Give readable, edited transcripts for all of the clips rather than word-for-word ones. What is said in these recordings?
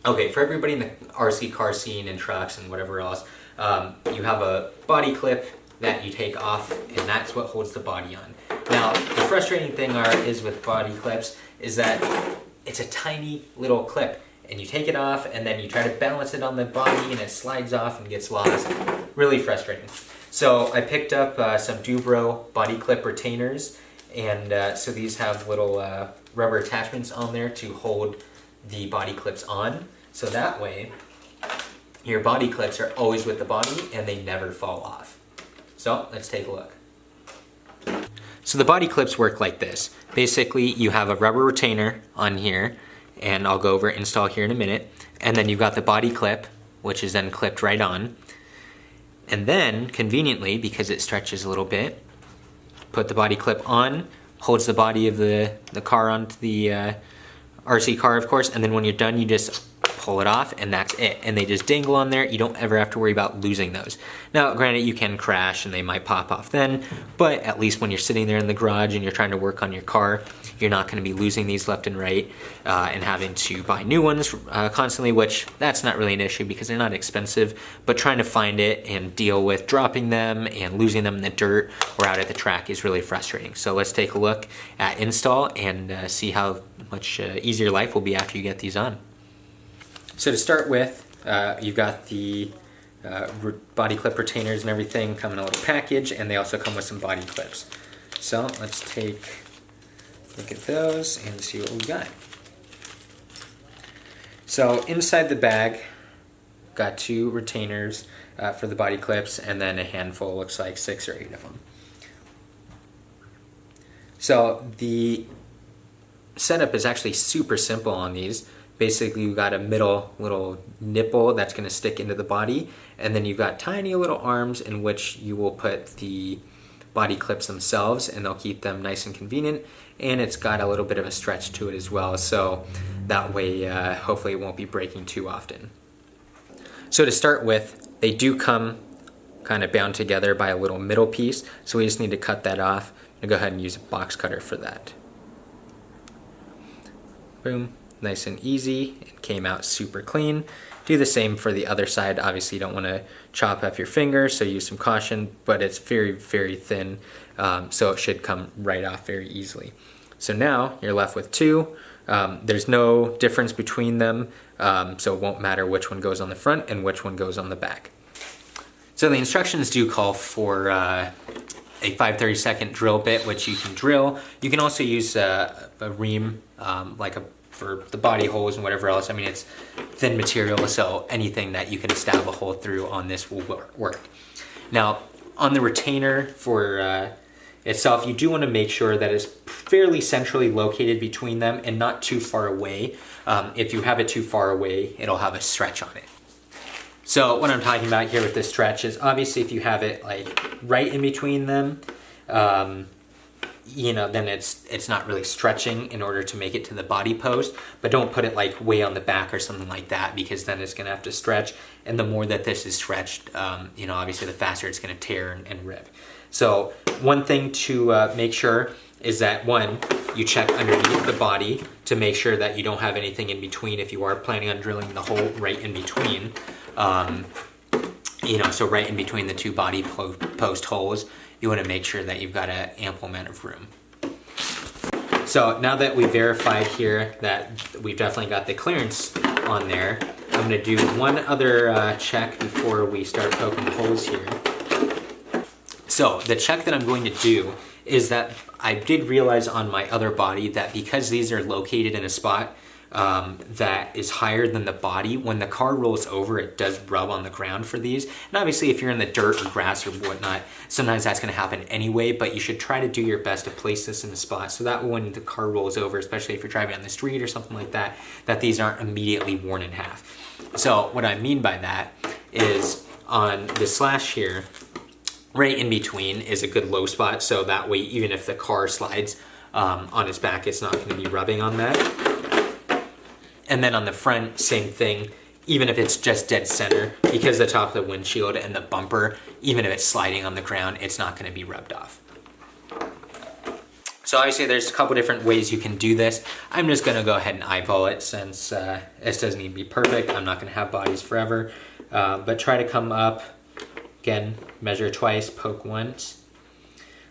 Okay, for everybody in the RC car scene and trucks and whatever else, you have a body clip that you take off, and that's what holds the body on. Now, the frustrating thing is with body clips is that it's a tiny little clip, and you take it off, and then you try to balance it on the body, and it slides off and gets lost. Really frustrating. So I picked up some Dubro body clip retainers, and so these have little rubber attachments on there to hold the body clips on, so that way your body clips are always with the body and they never fall off. So let's take a look. So the body clips work like this. Basically, you have a rubber retainer on here, and I'll go over install here in a minute, and then you've got the body clip, which is then clipped right on, and then conveniently, because it stretches a little bit, put the body clip on, holds the body of the car onto the RC car, of course, and then when you're done, you just pull it off, and that's it. And they just dangle on there. You don't ever have to worry about losing those. Now, granted, you can crash and they might pop off then, but at least when you're sitting there in the garage and you're trying to work on your car, you're not going to be losing these left and right and having to buy new ones constantly, which that's not really an issue because they're not expensive, but trying to find it and deal with dropping them and losing them in the dirt or out at the track is really frustrating. So let's take a look at install and see how much easier life will be after you get these on. So to start with, you've got the body clip retainers and everything come in a little package, and they also come with some body clips. So let's take a look at those and see what we got. So inside the bag, got 2 retainers for the body clips, and then a handful, looks like 6 or 8 of them. So the setup is actually super simple on these. Basically, you've got a middle little nipple that's going to stick into the body, and then you've got tiny little arms in which you will put the body clips themselves, and they'll keep them nice and convenient, and it's got a little bit of a stretch to it as well, so that way hopefully it won't be breaking too often. So to start with, they do come kind of bound together by a little middle piece, so we just need to cut that off. I'm going to go ahead and use a box cutter for that. Boom. Nice and easy. It came out super clean. Do the same for the other side. Obviously you don't want to chop off your finger, so use some caution, but it's very, very thin, so it should come right off very easily. So now you're left with 2. There's no difference between them, so it won't matter which one goes on the front and which one goes on the back. So the instructions do call for a 5/32 drill bit, which you can drill. You can also use a ream, for the body holes and whatever else. I mean, it's thin material, so anything that you can stab a hole through on this will work. Now, on the retainer for itself, you do want to make sure that it's fairly centrally located between them and not too far away. If you have it too far away, it'll have a stretch on it. So what I'm talking about here with this stretch is obviously if you have it like right in between them, then it's not really stretching in order to make it to the body post, but don't put it like way on the back or something like that, because then it's gonna have to stretch, and the more that this is stretched, obviously the faster it's gonna tear and rip. So one thing to make sure is that, one, you check underneath the body to make sure that you don't have anything in between if you are planning on drilling the hole right in between. So right in between the 2 body post holes, you want to make sure that you've got an ample amount of room. So now that we verified here that we've definitely got the clearance on there, I'm going to do one other check before we start poking holes here. So the check that I'm going to do is that I did realize on my other body that because these are located in a spot that is higher than the body, when the car rolls over, it does rub on the ground for these. And obviously if you're in the dirt or grass or whatnot, sometimes that's going to happen anyway, but you should try to do your best to place this in a spot so that when the car rolls over, especially if you're driving on the street or something like that, that these aren't immediately worn in half. So what I mean by that is on the slash here, right in between is a good low spot, so that way even if the car slides on its back, it's not going to be rubbing on that. And then on the front, same thing, even if it's just dead center, because the top of the windshield and the bumper, even if it's sliding on the ground, it's not going to be rubbed off. So obviously there's a couple different ways you can do this. I'm just gonna go ahead and eyeball it since this doesn't need to be perfect. I'm not gonna have bodies forever. But try to come up, again, measure twice, poke once.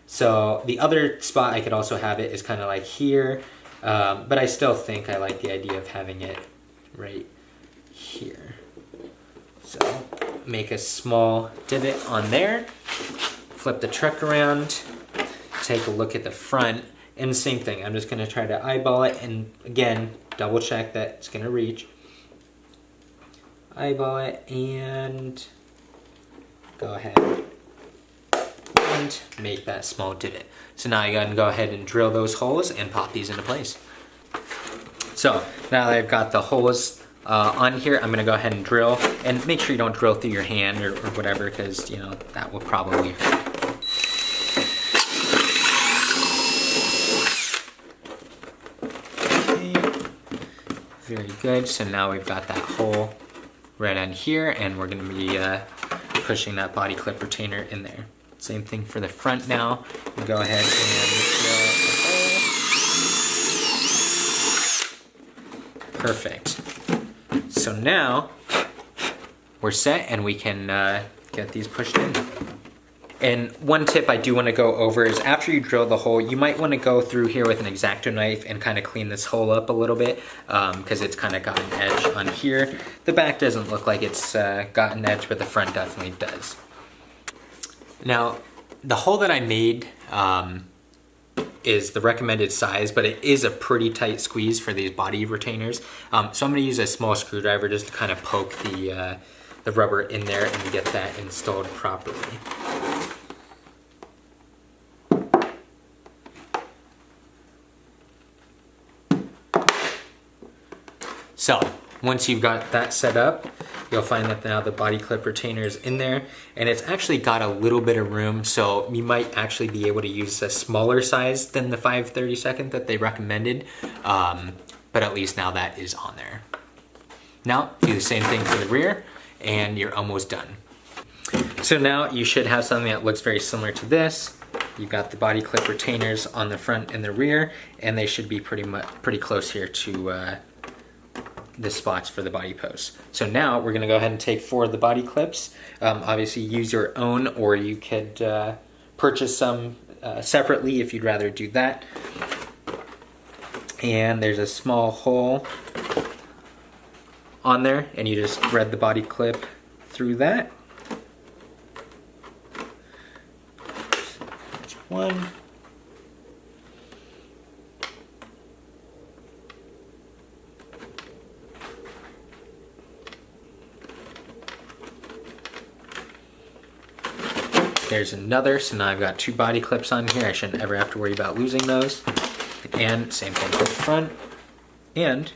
So the other spot I could also have it is kind of like here, but I still think I like the idea of having it right here. So make a small divot on there, flip the truck around, take a look at the front, and the same thing. I'm just gonna try to eyeball it, and again, double check that it's gonna reach. Eyeball it and go ahead and make that small divot. So now you gotta go ahead and drill those holes and pop these into place. So now that I've got the holes on here, I'm gonna go ahead and drill, and make sure you don't drill through your hand or whatever, because you know that will probably hurt. Okay. Very good. So now we've got that hole right on here, and we're gonna be pushing that body clip retainer in there. Same thing for the front now. We'll go ahead and drill a hole. Perfect. So now we're set, and we can get these pushed in. And one tip I do want to go over is after you drill the hole, you might want to go through here with an X-Acto knife and kind of clean this hole up a little bit, because it's kind of got an edge on here. The back doesn't look like it's got an edge, but the front definitely does. Now, the hole that I made is the recommended size, but it is a pretty tight squeeze for these body retainers. So I'm going to use a small screwdriver just to kind of poke the rubber in there and get that installed properly. So once you've got that set up, you'll find that now the body clip retainer is in there, and it's actually got a little bit of room, so you might actually be able to use a smaller size than the 5/32 that they recommended, but at least now that is on there. Now do the same thing for the rear, and you're almost done. So now you should have something that looks very similar to this. You've got the body clip retainers on the front and the rear, and they should be pretty close here to the spots for the body posts. So now we're gonna go ahead and take 4 of the body clips. Obviously use your own, or you could purchase some separately if you'd rather do that. And there's a small hole on there, and you just thread the body clip through that. There's one. There's another, so now I've got 2 body clips on here. I shouldn't ever have to worry about losing those. And same thing for the front. And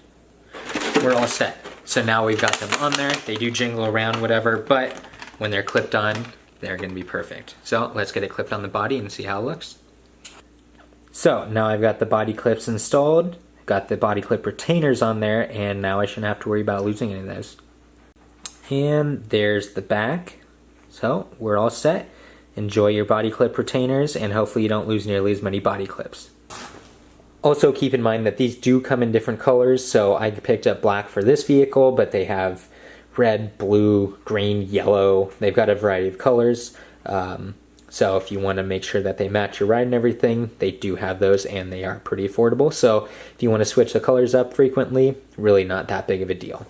we're all set. So now we've got them on there. They do jingle around, whatever, but when they're clipped on, they're gonna be perfect. So let's get it clipped on the body and see how it looks. So now I've got the body clips installed, got the body clip retainers on there, and now I shouldn't have to worry about losing any of those. And there's the back. So we're all set. Enjoy your body clip retainers, and hopefully you don't lose nearly as many body clips. Also keep in mind that these do come in different colors, so I picked up black for this vehicle, but they have red, blue, green, yellow. They've got a variety of colors. So if you want to make sure that they match your ride and everything, they do have those, and they are pretty affordable. So if you want to switch the colors up frequently, really not that big of a deal.